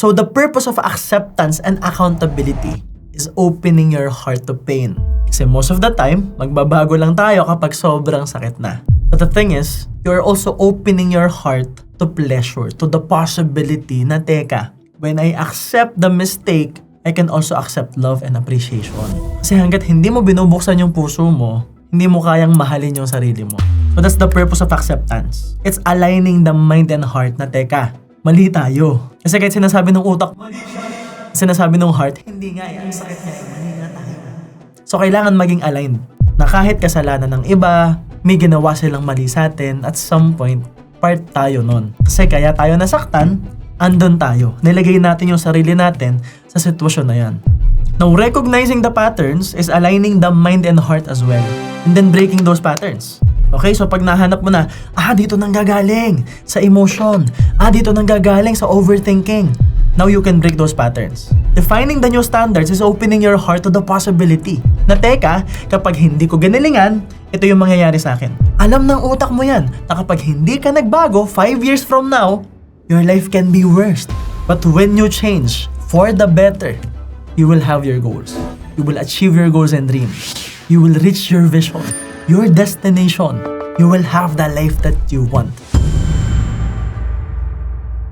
So the purpose of acceptance and accountability is opening your heart to pain. Kasi most of the time, magbabago lang tayo kapag sobrang sakit na. But the thing is, you're also opening your heart to pleasure, to the possibility na teka, when I accept the mistake, I can also accept love and appreciation. Kasi hanggat hindi mo binubuksan yung puso mo, hindi mo kayang mahalin yung sarili mo. So that's the purpose of acceptance. It's aligning the mind and heart na teka, mali tayo. Kasi kahit sinasabi ng utak, sinasabi ng heart, hindi nga ang sakit niya, mali nga tayo. So kailangan maging aligned na kahit kasalanan ng iba, may ginawa silang mali sa atin, at some point, part tayo nun. Kasi kaya tayo nasaktan, andun tayo. Nilagay natin yung sarili natin sa sitwasyon na yan. Now, recognizing the patterns is aligning the mind and heart as well. And then breaking those patterns. Okay, so pag nahanap mo na, dito nanggagaling sa emotion. Dito nanggagaling sa overthinking. Now you can break those patterns. Defining the new standards is opening your heart to the possibility na teka, kapag hindi ko ganalingan, ito yung mangyayari sa akin. Alam ng utak mo yan na kapag hindi ka nagbago 5 years from now, your life can be worse. But when you change for the better, you will have your goals. You will achieve your goals and dreams. You will reach your vision, your destination. You will have the life that you want.